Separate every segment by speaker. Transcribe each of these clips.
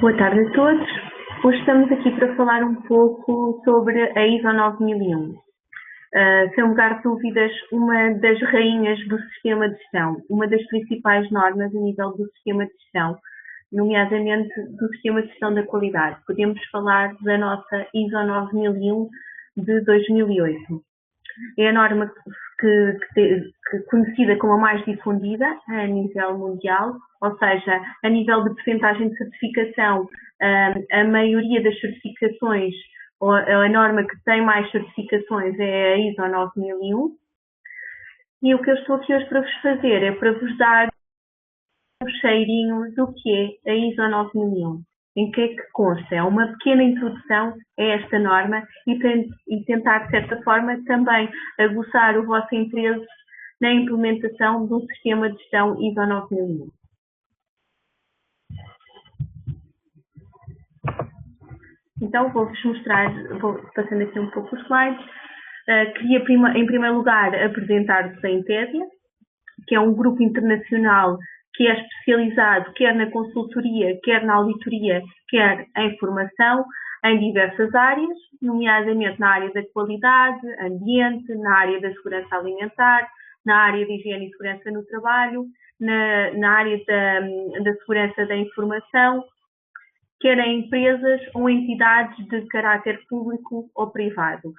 Speaker 1: Boa tarde a todos. Hoje estamos aqui para falar um pouco sobre a ISO 9001. Sem lugar de dúvidas, uma das rainhas do sistema de gestão, uma das principais normas a nível do sistema de gestão, nomeadamente do sistema de gestão da qualidade. Podemos falar da nossa ISO 9001 de 2008. É a norma conhecida como a mais difundida a nível mundial, ou seja, a nível de percentagem de certificação, a maioria das certificações, ou a norma que tem mais certificações é a ISO 9001. E o que eu estou aqui hoje para vos fazer é para vos dar um cheirinho do que é a ISO 9001. Em que é que consta? É uma pequena introdução a esta norma e tentar, de certa forma, também aguçar o vosso interesse na implementação do sistema de gestão ISO 9001. Então, vou-vos mostrar, vou passando aqui um pouco os slides. Queria, em primeiro lugar, apresentar-vos a Intédia, que é um grupo internacional que é especializado quer na consultoria, quer na auditoria, quer em formação, em diversas áreas, nomeadamente na área da qualidade, ambiente, na área da segurança alimentar, na área de higiene e segurança no trabalho, na área da segurança da informação, quer em empresas ou entidades de caráter público ou privado.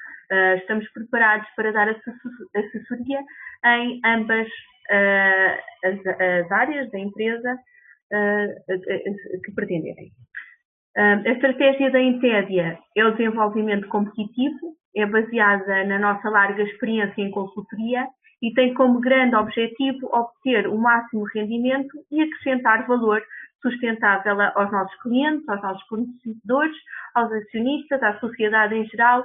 Speaker 1: Estamos preparados para dar assessoria em ambas as áreas da empresa que pretenderem. A estratégia da Intédia é o desenvolvimento competitivo, é baseada na nossa larga experiência em consultoria e tem como grande objetivo obter o máximo rendimento e acrescentar valor sustentável aos nossos clientes, aos nossos fornecedores, aos acionistas, à sociedade em geral,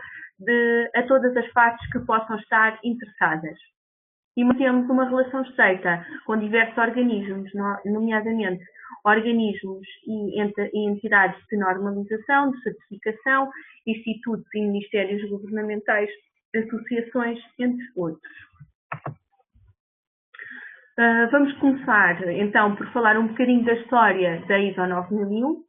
Speaker 1: a todas as partes que possam estar interessadas. E mantemos uma relação estreita com diversos organismos, nomeadamente organismos e entidades de normalização, de certificação, institutos e ministérios governamentais, associações, entre outros. Vamos começar, então, por falar um bocadinho da história da ISO 9001.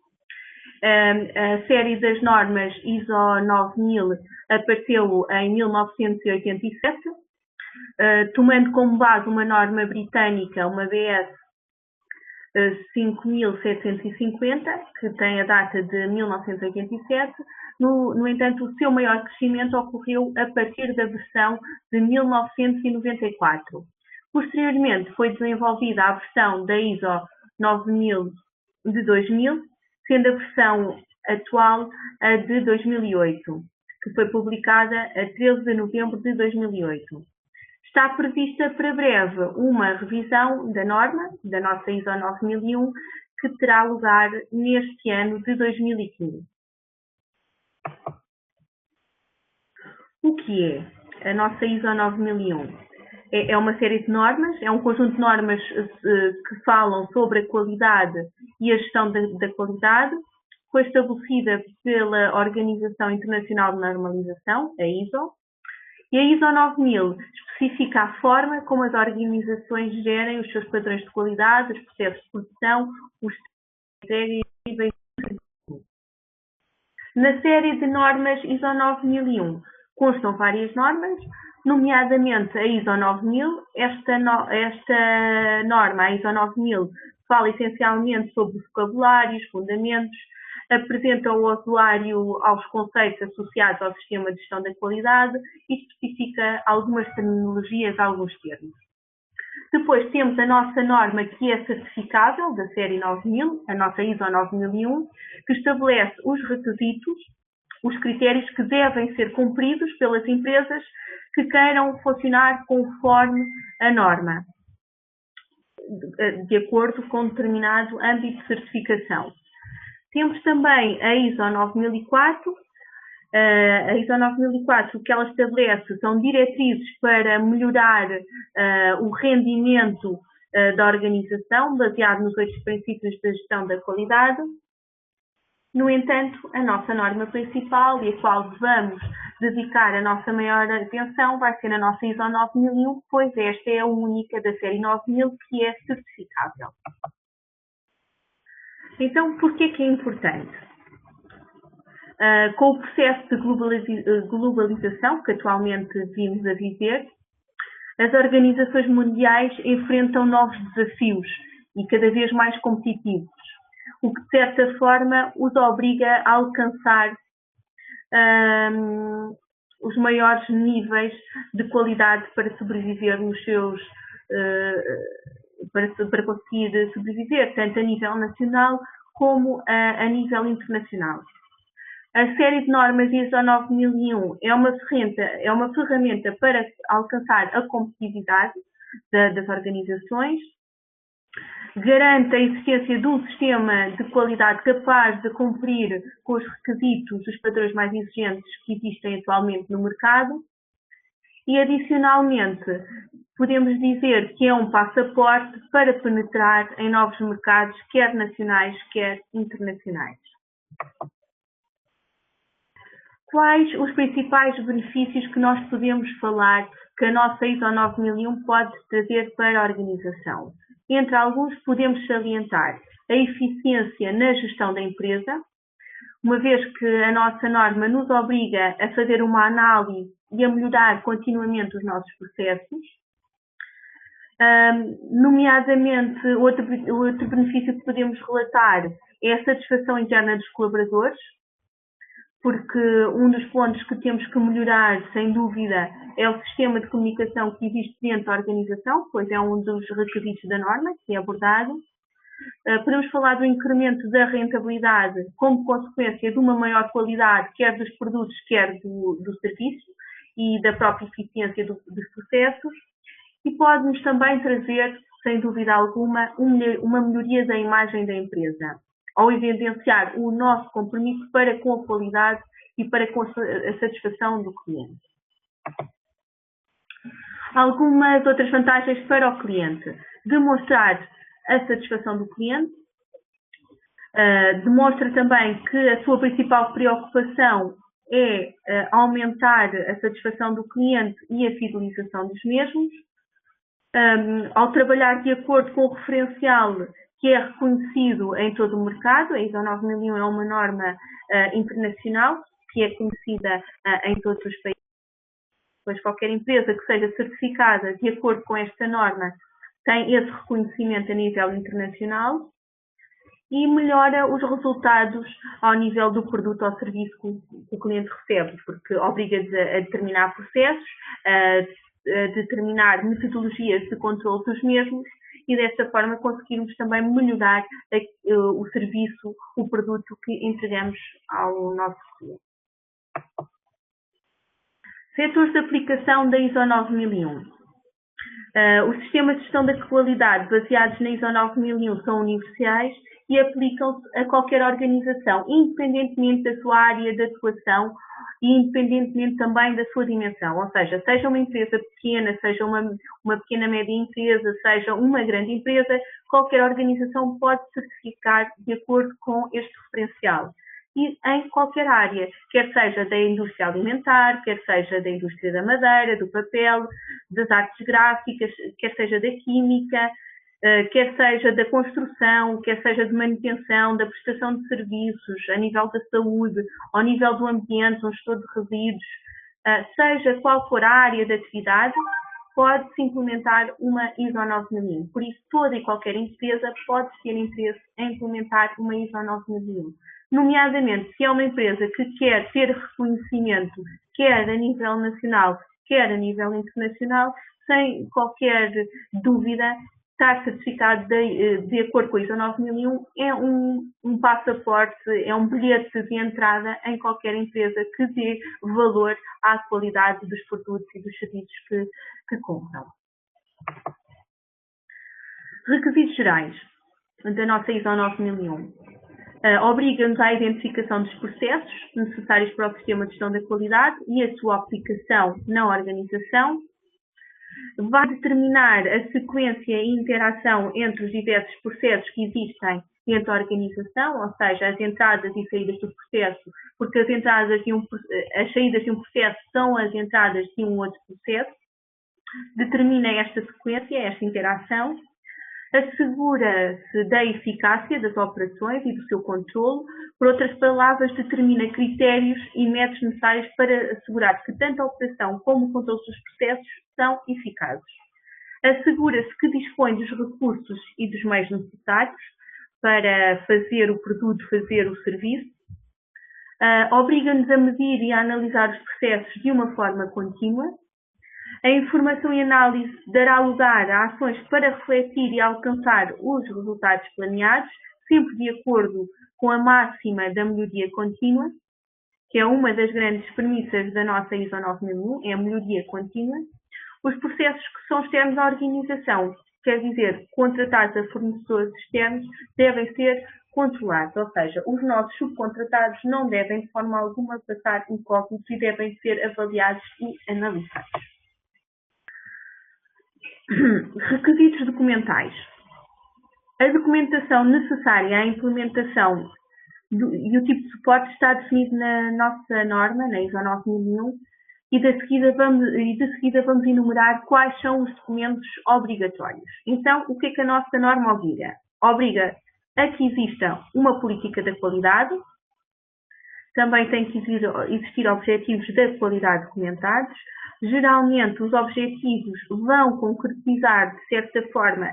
Speaker 1: A série das normas ISO 9000 apareceu em 1987, tomando como base uma norma britânica, uma BS 5750, que tem a data de 1987. No entanto, o seu maior crescimento ocorreu a partir da versão de 1994. Posteriormente, foi desenvolvida a versão da ISO 9000 de 2000, sendo a versão atual a de 2008, que foi publicada a 13 de novembro de 2008. Está prevista para breve uma revisão da norma, da nossa ISO 9001, que terá lugar neste ano de 2015. O que é a nossa ISO 9001? É uma série de normas, é um conjunto de normas que falam sobre a qualidade e a gestão da qualidade. Foi estabelecida pela Organização Internacional de Normalização, a ISO, e a ISO 9000 especifica a forma como as organizações gerem os seus padrões de qualidade, os processos de produção, os critérios e na série de normas ISO 9001 constam várias normas, nomeadamente a ISO 9000. Esta norma, a ISO 9000, fala essencialmente sobre o vocabulário, os fundamentos, apresenta ao usuário aos conceitos associados ao sistema de gestão da qualidade e especifica algumas terminologias, alguns termos. Depois temos a nossa norma que é certificável, da série 9000, a nossa ISO 9001, que estabelece os requisitos, os critérios que devem ser cumpridos pelas empresas que queiram funcionar conforme a norma, de acordo com determinado âmbito de certificação. Temos também a ISO 9004. A ISO 9004, o que ela estabelece são diretrizes para melhorar o rendimento da organização, baseado nos 8 princípios da gestão da qualidade. No entanto, a nossa norma principal e a qual vamos dedicar a nossa maior atenção vai ser a nossa ISO 9001, pois esta é a única da série 9000 que é certificável. Então, porquê que é importante? Com o processo de globalização que atualmente vimos a viver, as organizações mundiais enfrentam novos desafios e cada vez mais competitivos, o que de certa forma os obriga a alcançar os maiores níveis de qualidade para sobreviver nos seus para conseguir sobreviver, tanto a nível nacional como a nível internacional. A série de normas ISO 9001 é uma ferramenta para alcançar a competitividade das organizações, garante a existência de um sistema de qualidade capaz de cumprir com os requisitos dos padrões mais exigentes que existem atualmente no mercado e, adicionalmente, podemos dizer que é um passaporte para penetrar em novos mercados, quer nacionais, quer internacionais. Quais os principais benefícios que nós podemos falar que a nossa ISO 9001 pode trazer para a organização? Entre alguns, podemos salientar a eficiência na gestão da empresa, uma vez que a nossa norma nos obriga a fazer uma análise e a melhorar continuamente os nossos processos. Nomeadamente, outro benefício que podemos relatar é a satisfação interna dos colaboradores, porque um dos pontos que temos que melhorar, sem dúvida, é o sistema de comunicação que existe dentro da organização, pois é um dos requisitos da norma que é abordado. Podemos falar do incremento da rentabilidade como consequência de uma maior qualidade, quer dos produtos, quer do serviço, e da própria eficiência dos processos. E pode-nos também trazer, sem dúvida alguma, uma melhoria da imagem da empresa, ao evidenciar o nosso compromisso para com a qualidade e para com a satisfação do cliente. Algumas outras vantagens para o cliente. Demonstrar a satisfação do cliente. Demonstra também que a sua principal preocupação é aumentar a satisfação do cliente e a fidelização dos mesmos. Ao trabalhar de acordo com o referencial que é reconhecido em todo o mercado, a ISO 9001 é uma norma internacional que é conhecida em todos os países, pois qualquer empresa que seja certificada de acordo com esta norma tem esse reconhecimento a nível internacional e melhora os resultados ao nível do produto ou serviço que o cliente recebe, porque obriga-nos a determinar processos, a determinar metodologias de controle dos mesmos e desta forma conseguirmos também melhorar o serviço, o produto que entregamos ao nosso cliente. Setores de aplicação da ISO 9001. Os sistemas de gestão da qualidade baseados na ISO 9001 são universais e aplicam-se a qualquer organização, independentemente da sua área de atuação e independentemente também da sua dimensão. Ou seja uma empresa pequena, seja uma pequena média empresa, seja uma grande empresa, qualquer organização pode certificar de acordo com este referencial. E em qualquer área, quer seja da indústria alimentar, quer seja da indústria da madeira, do papel, das artes gráficas, quer seja da química, quer seja da construção, quer seja de manutenção, da prestação de serviços, a nível da saúde, ao nível do ambiente, onde estou de resíduos, seja qual for a área de atividade, pode-se implementar uma ISO 9001. Por isso, toda e qualquer empresa pode ter interesse em implementar uma ISO 9001. Nomeadamente, se é uma empresa que quer ter reconhecimento, quer a nível nacional, quer a nível internacional, sem qualquer dúvida, estar certificado de acordo com a ISO 9001 é um passaporte, é um bilhete de entrada em qualquer empresa que dê valor à qualidade dos produtos e dos serviços que compram. Requisitos gerais da nossa ISO 9001. Obriga-nos à identificação dos processos necessários para o sistema de gestão da qualidade e a sua aplicação na organização. Vai determinar a sequência e interação entre os diversos processos que existem dentro da organização, ou seja, as entradas e saídas do processo, porque as saídas de um processo são as entradas de um outro processo. Determina esta sequência, esta interação. assegura-se da eficácia das operações e do seu controlo, por outras palavras, determina critérios e métodos necessários para assegurar que tanto a operação como o controle dos processos são eficazes. Assegura-se que dispõe dos recursos e dos meios necessários para fazer o produto, fazer o serviço. Obriga-nos a medir e a analisar os processos de uma forma contínua. A informação e análise dará lugar a ações para refletir e alcançar os resultados planeados, sempre de acordo com a máxima da melhoria contínua, que é uma das grandes premissas da nossa ISO 9001, é a melhoria contínua. Os processos que são externos à organização, quer dizer, contratados a fornecedores externos, devem ser controlados, ou seja, os nossos subcontratados não devem de forma alguma passar incógnitos e devem ser avaliados e analisados. Requisitos documentais. A documentação necessária à implementação e o tipo de suporte está definido na nossa norma, na ISO 9001, e de seguida vamos enumerar quais são os documentos obrigatórios. Então, o que é que a nossa norma obriga? Obriga a que exista uma política da qualidade, também tem que existir objetivos da qualidade documentados. Geralmente, os objetivos vão concretizar, de certa forma,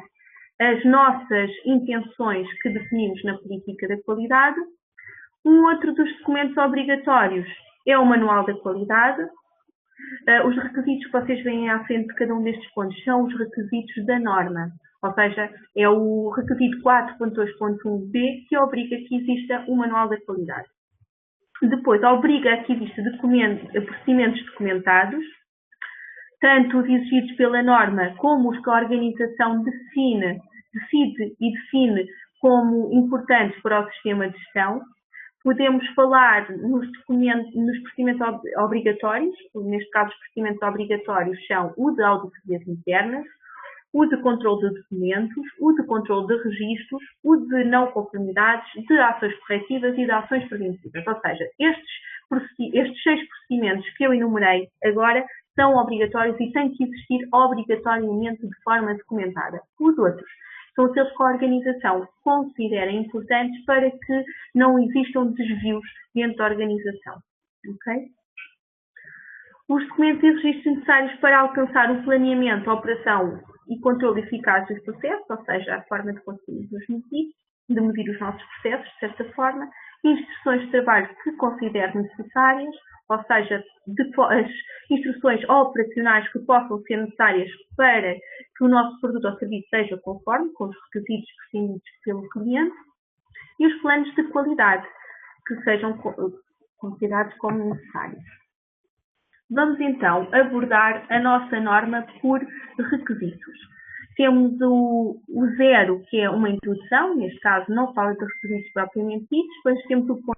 Speaker 1: as nossas intenções que definimos na política da qualidade. Um outro dos documentos obrigatórios é o Manual da Qualidade. Os requisitos que vocês veem à frente de cada um destes pontos são os requisitos da norma, ou seja, é o requisito 4.2.1b que obriga que exista o Manual da Qualidade. Depois, obriga a que exista procedimentos documentados, tanto os exigidos pela norma como os que a organização decide e define como importantes para o sistema de gestão. Podemos falar nos procedimentos obrigatórios, neste caso os procedimentos obrigatórios são o de auditorias internas, o de controle de documentos, o de controle de registros, o de não conformidades, de ações corretivas e de ações preventivas. Ou seja, estes 6 procedimentos que eu enumerei agora são obrigatórios e têm que existir obrigatoriamente de forma documentada. Os outros são aqueles que a organização considera importantes para que não existam desvios dentro da organização. Okay? Os documentos e registros necessários para alcançar o planeamento, a operação e controle eficaz dos processos, ou seja, a forma de conseguirmos medir os nossos processos, de certa forma, instruções de trabalho que considere necessárias, ou seja, as instruções operacionais que possam ser necessárias para que o nosso produto ou serviço seja conforme com os requisitos definidos pelo cliente, e os planos de qualidade que sejam considerados como necessários. Vamos então abordar a nossa norma por requisitos. Temos o 0, que é uma introdução, neste caso não fala de requisitos propriamente ditos, depois temos o ponto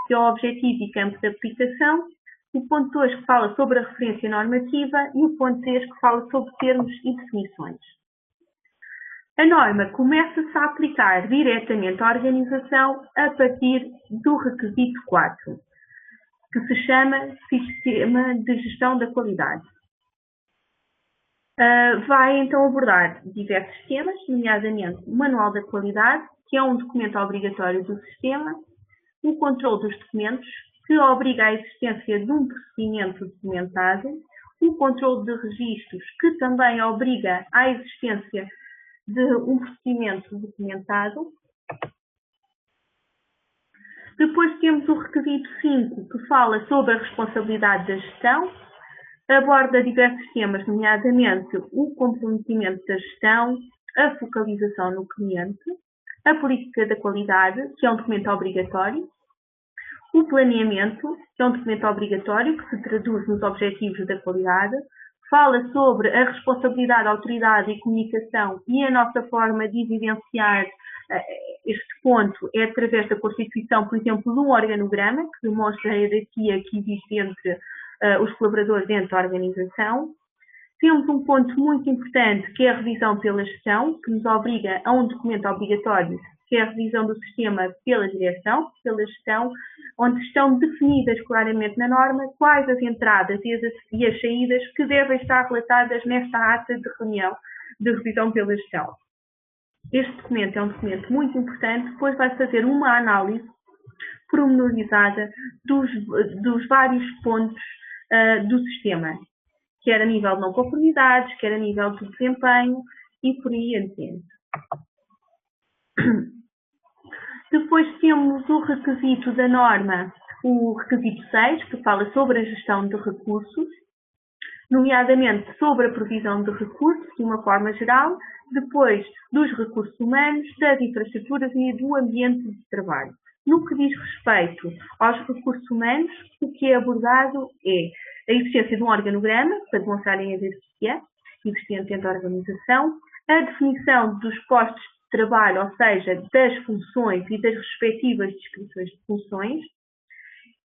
Speaker 1: que é o objetivo e campo de aplicação, o ponto 2 que fala sobre a referência normativa e o ponto 3 que fala sobre termos e definições. A norma começa-se a aplicar diretamente à organização a partir do requisito 4, que se chama Sistema de Gestão da Qualidade. Vai então abordar diversos temas, nomeadamente o Manual da Qualidade, que é um documento obrigatório do sistema, o controle dos documentos, que obriga à existência de um procedimento documentado, o controle de registros, que também obriga à existência de um procedimento documentado. Depois temos o requisito 5, que fala sobre a responsabilidade da gestão, aborda diversos temas, nomeadamente o comprometimento da gestão, a focalização no cliente, a política da qualidade, que é um documento obrigatório, o planeamento, que é um documento obrigatório, que se traduz nos objetivos da qualidade, fala sobre a responsabilidade da autoridade e comunicação e a nossa forma de evidenciar este ponto é através da constituição, por exemplo, de um organograma, que demonstra a hierarquia que existe entre os colaboradores dentro da organização. Temos um ponto muito importante, que é a revisão pela gestão, que nos obriga a um documento obrigatório, que é a revisão do sistema pela direção, pela gestão, onde estão definidas claramente na norma quais as entradas e as saídas que devem estar relatadas nesta ata de reunião de revisão pela gestão. Este documento é um documento muito importante, pois vai fazer uma análise pormenorizada dos vários pontos do sistema, quer a nível de não conformidades, quer a nível de desempenho e por aí adiante. Depois temos o requisito da norma, o requisito 6, que fala sobre a gestão de recursos, nomeadamente sobre a provisão de recursos, de uma forma geral, depois dos recursos humanos, das infraestruturas e do ambiente de trabalho. No que diz respeito aos recursos humanos, o que é abordado é a existência de um organograma, para demonstrarem a hierarquia existente entre a organização, a definição dos postos de trabalho, ou seja, das funções e das respectivas descrições de funções,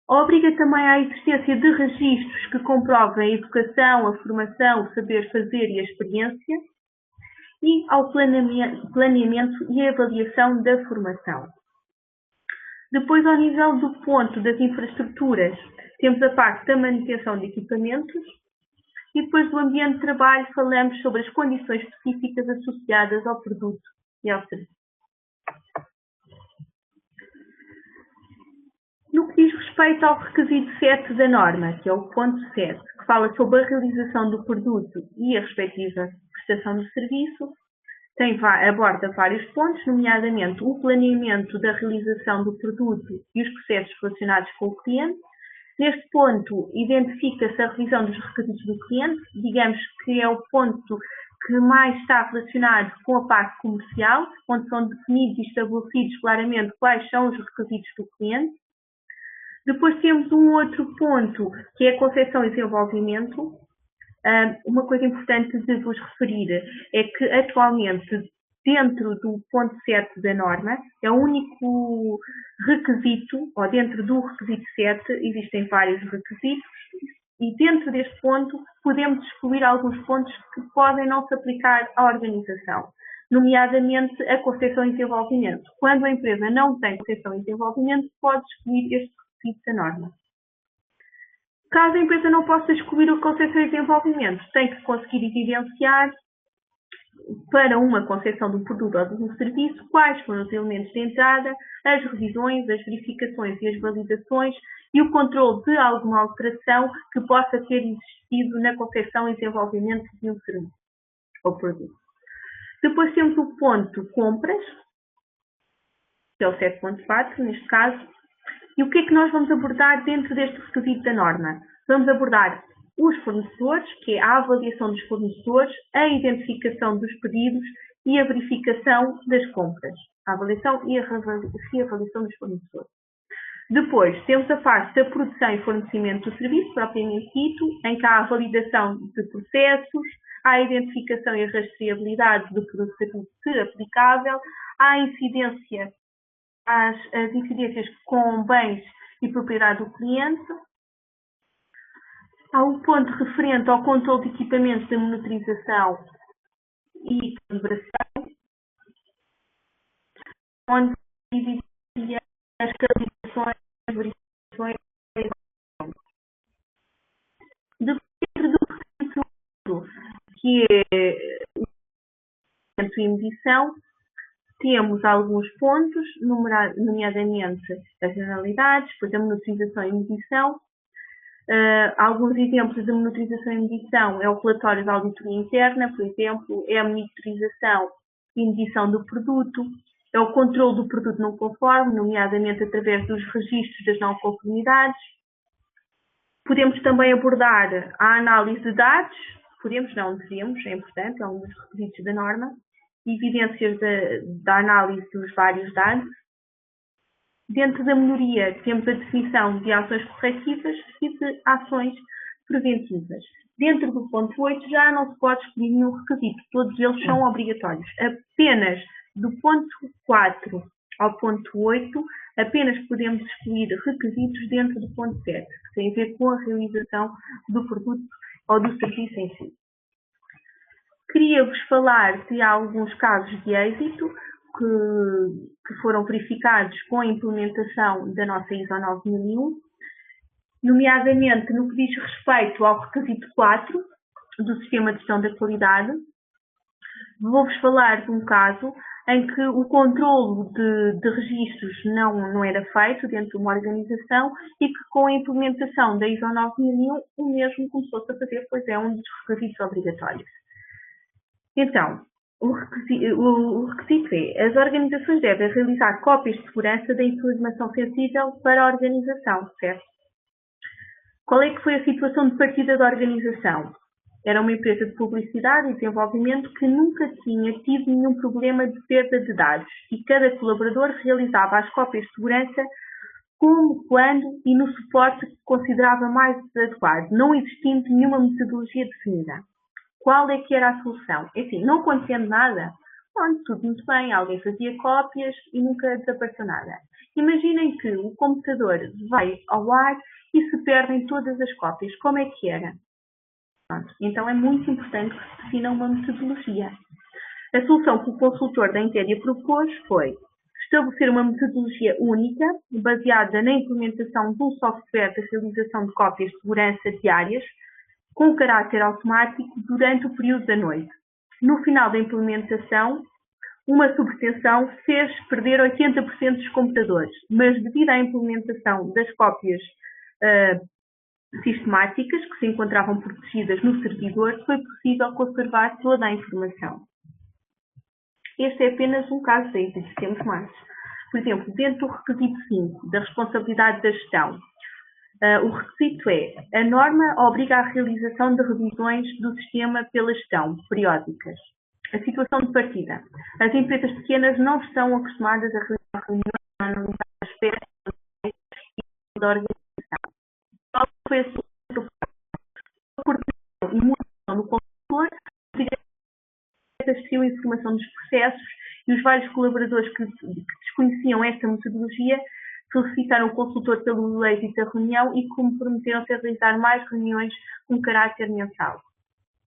Speaker 1: obriga também à existência de registros que comprovem a educação, a formação, o saber fazer e a experiência, e ao planeamento e avaliação da formação. Depois, ao nível do ponto das infraestruturas, temos a parte da manutenção de equipamentos, e depois do ambiente de trabalho falamos sobre as condições específicas associadas ao produto e ao serviço. No que diz respeito ao requisito 7 da norma, que é o ponto 7, que fala sobre a realização do produto e a respectiva prestação do serviço, aborda vários pontos, nomeadamente o planeamento da realização do produto e os processos relacionados com o cliente. Neste ponto, identifica-se a revisão dos requisitos do cliente, digamos que é o ponto que mais está relacionado com a parte comercial, onde são definidos e estabelecidos claramente quais são os requisitos do cliente. Depois temos um outro ponto, que é a concepção e desenvolvimento. Uma coisa importante de vos referir é que atualmente, dentro do ponto 7 da norma, é o único requisito, ou dentro do requisito 7, existem vários requisitos, e dentro deste ponto podemos excluir alguns pontos que podem não se aplicar à organização, nomeadamente a concepção e desenvolvimento. Quando a empresa não tem concepção e desenvolvimento, pode excluir este requisito da norma. Caso a empresa não possa excluir o concepção e desenvolvimento, tem que conseguir evidenciar para uma concepção do produto ou do serviço quais foram os elementos de entrada, as revisões, as verificações e as validações e o controle de alguma alteração que possa ter existido na concepção e desenvolvimento de um serviço ou produto. Depois temos o ponto compras, que é o 7.4 neste caso. E o que é que nós vamos abordar dentro deste requisito da norma? Vamos abordar os fornecedores, que é a avaliação dos fornecedores, a identificação dos pedidos e a verificação das compras. A avaliação e a reavaliação dos fornecedores. Depois, temos a parte da produção e fornecimento do serviço, propriamente dito, em que há a validação de processos, há a identificação e a rastreabilidade do produto se aplicável, há a incidência as incidências com bens e propriedade do cliente. Há um ponto referente ao controle de equipamentos de monitorização e calibração, onde existia as calibrações, as verificações. Dentro do requisito, que é o de medição, temos alguns pontos, nomeadamente as generalidades, depois a monitorização e medição. Alguns exemplos de monitorização e medição é o relatório da auditoria interna, por exemplo, é a monitorização e medição do produto, é o controle do produto não conforme, nomeadamente através dos registros das não conformidades. Podemos também abordar a análise de dados, devemos, é importante, é um dos requisitos da norma, evidências da análise dos vários dados. Dentro da melhoria, temos a definição de ações corretivas e de ações preventivas. Dentro do ponto 8 já não se pode escolher nenhum requisito, todos eles são obrigatórios. Apenas do ponto 4 ao ponto 8, apenas podemos escolher requisitos dentro do ponto 7, que tem a ver com a realização do produto ou do serviço em si. Queria-vos falar de alguns casos de êxito que foram verificados com a implementação da nossa ISO 9001, nomeadamente no que diz respeito ao requisito 4 do Sistema de Gestão da Qualidade. Vou-vos falar de um caso em que o controlo de registros não era feito dentro de uma organização e que com a implementação da ISO 9001 o mesmo começou-se a fazer, pois é um dos requisitos obrigatórios. Então, o requisito é: as organizações devem realizar cópias de segurança da informação sensível para a organização, certo? Qual é que foi a situação de partida da organização? Era uma empresa de publicidade e desenvolvimento que nunca tinha tido nenhum problema de perda de dados e cada colaborador realizava as cópias de segurança como, quando e no suporte que considerava mais adequado, não existindo nenhuma metodologia definida. Qual é que era a solução? Enfim, não acontecendo nada, tudo muito bem, alguém fazia cópias e nunca desapareceu nada. Imaginem que o computador vai ao ar e se perdem todas as cópias. Como é que era? Pronto. Então é muito importante que se defina uma metodologia. A solução que o consultor da Entedia propôs foi estabelecer uma metodologia única, baseada na implementação de um software de realização de cópias de segurança diárias, com caráter automático durante o período da noite. No final da implementação, uma subtensão fez perder 80% dos computadores, mas devido à implementação das cópias sistemáticas que se encontravam protegidas no servidor, foi possível conservar toda a informação. Este é apenas um caso de êxito, temos mais. Por exemplo, dentro do requisito 5 da responsabilidade da gestão, o requisito é: a norma obriga a realização de revisões do sistema pela gestão, periódicas. A situação de partida. As empresas pequenas não estão acostumadas a realizar reuniões para analisar aspectos da organização. Qual foi a sua coordenação e mudança no consultor? Assistiu a informação dos processos e os vários colaboradores que desconheciam esta metodologia solicitaram o consultor pelo êxito da reunião e comprometeram-se a realizar mais reuniões com caráter mensal.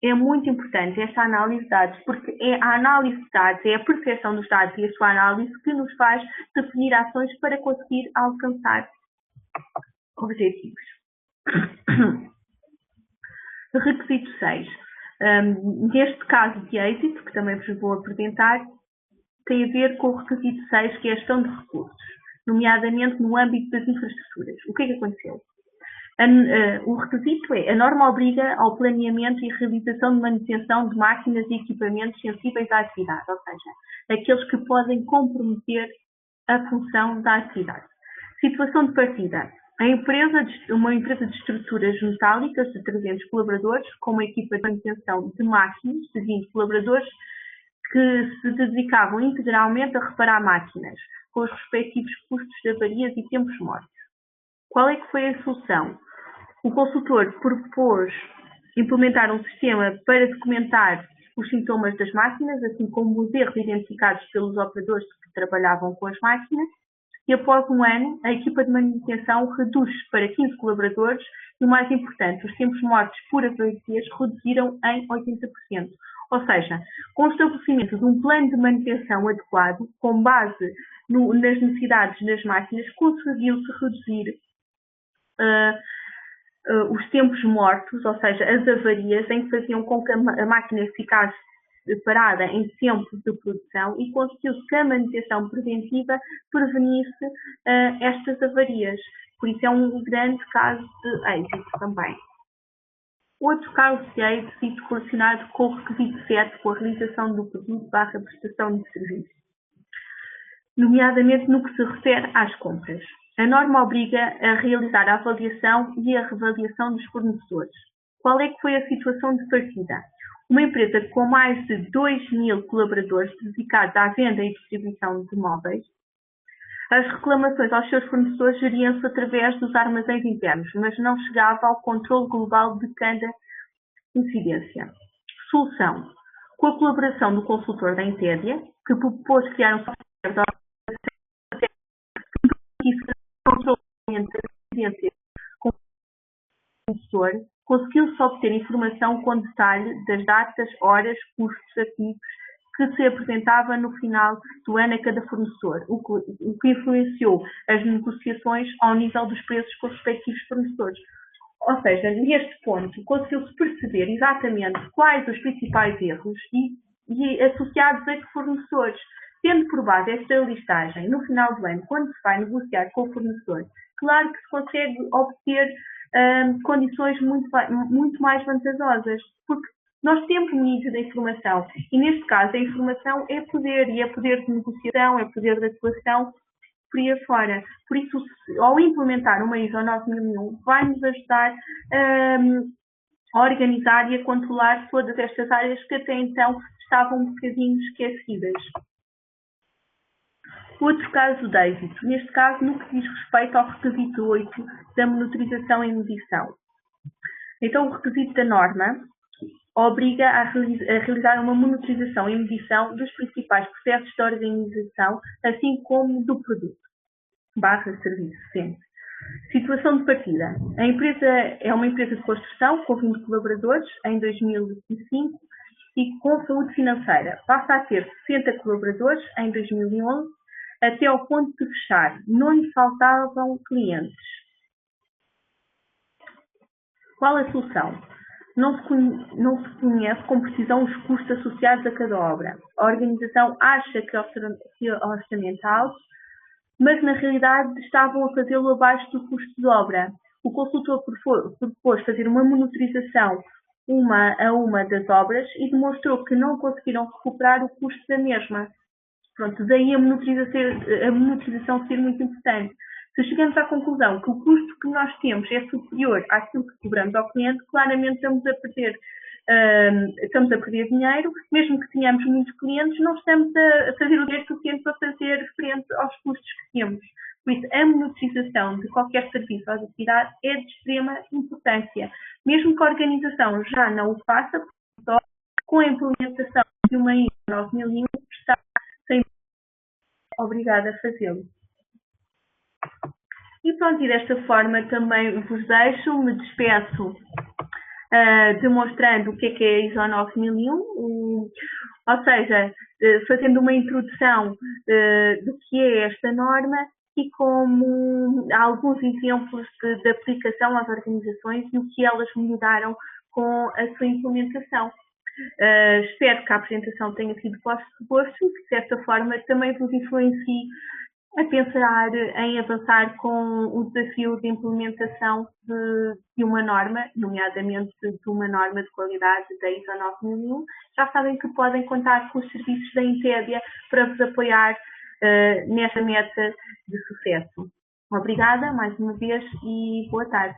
Speaker 1: É muito importante esta análise de dados, porque é a análise de dados, é a percepção dos dados e a sua análise que nos faz definir ações para conseguir alcançar objetivos. Requisito 6. Neste caso de êxito, que também vos vou apresentar, tem a ver com o requisito 6, que é a gestão de recursos, nomeadamente no âmbito das infraestruturas. O que é que aconteceu? O requisito é: a norma obriga ao planeamento e realização de manutenção de máquinas e equipamentos sensíveis à atividade, ou seja, aqueles que podem comprometer a função da atividade. Situação de partida. Uma empresa de estruturas metálicas de 300 colaboradores, com uma equipa de manutenção de máquinas de 20 colaboradores, que se dedicavam integralmente a reparar máquinas, com os respectivos custos de avarias e tempos mortos. Qual é que foi a solução? O consultor propôs implementar um sistema para documentar os sintomas das máquinas, assim como os erros identificados pelos operadores que trabalhavam com as máquinas, e após um ano, a equipa de manutenção reduz para 15 colaboradores e, o mais importante, os tempos mortos por avarias reduziram em 80%. Ou seja, com o estabelecimento de um plano de manutenção adequado, com base nas necessidades das máquinas, conseguiu-se reduzir os tempos mortos, ou seja, as avarias, em que faziam com que a máquina ficasse parada em tempo de produção, e conseguiu-se que a manutenção preventiva prevenisse estas avarias. Por isso é um grande caso de êxito também. Outro caso de êxito relacionado com o requisito 7, com a realização do produto/prestação de serviço, nomeadamente no que se refere às compras. A norma obriga a realizar a avaliação e a reavaliação dos fornecedores. Qual é que foi a situação de partida? Uma empresa com mais de 2.000 colaboradores dedicados à venda e distribuição de móveis. As reclamações aos seus fornecedores geriam-se através dos armazéns internos, mas não chegava ao controle global de cada incidência. Solução. Com a colaboração do consultor da Entedia, que propôs criar um software de controle da incidência com o fornecedor, conseguiu-se obter informação com detalhe das datas, horas, custos ativos que se apresentava no final do ano a cada fornecedor, o que influenciou as negociações ao nível dos preços com os respectivos fornecedores. Ou seja, neste ponto, conseguiu-se perceber exatamente quais os principais erros e associados a que fornecedores. Tendo por base esta listagem, no final do ano, quando se vai negociar com o fornecedor, claro que se consegue obter condições muito mais vantajosas, porque nós temos níveis da informação e, neste caso, a informação é poder, e é poder de negociação, é poder de atuação, por aí afora. Por isso, ao implementar uma ISO 9001, vai-nos ajudar a organizar e a controlar todas estas áreas que até então estavam um bocadinho esquecidas. Outro caso de êxito, neste caso no que diz respeito ao requisito 8 da monitorização e medição. Então, o requisito da norma obriga a realizar uma monitorização e medição dos principais processos de organização, assim como do produto, /serviço, sempre. Situação de partida. A empresa é uma empresa de construção com 20 colaboradores em 2005 e com saúde financeira. Passa a ter 60 colaboradores em 2011, até ao ponto de fechar. Não lhe faltavam clientes. Qual a solução? Não se conhece com precisão os custos associados a cada obra. A organização acha que o orçamento é alto, mas na realidade estavam a fazê-lo abaixo do custo de obra. O consultor propôs fazer uma monitorização uma a uma das obras e demonstrou que não conseguiram recuperar o custo da mesma. Pronto, daí a monitorização ser muito importante. Se chegamos à conclusão que o custo que nós temos é superior àquilo que cobramos ao cliente, claramente estamos a perder dinheiro, mesmo que tenhamos muitos clientes, não estamos a fazer o dinheiro suficiente para fazer frente aos custos que temos. Por isso, a monitorização de qualquer serviço ou atividade é de extrema importância. Mesmo que a organização já não o faça, com a implementação de uma ISO 9001, está sempre obrigada a fazê-lo. E pronto, e desta forma também vos deixo, me despeço demonstrando o que é a ISO 9001, ou seja, fazendo uma introdução do que é esta norma e como alguns exemplos de aplicação às organizações e o que elas mudaram com a sua implementação. Espero que a apresentação tenha sido de vosso gosto e que, de certa forma, também vos influencie a pensar em avançar com o desafio de implementação de uma norma, nomeadamente de uma norma de qualidade da ISO 9001. Já sabem que podem contar com os serviços da Intédia para vos apoiar nesta meta de sucesso. Obrigada mais uma vez e boa tarde.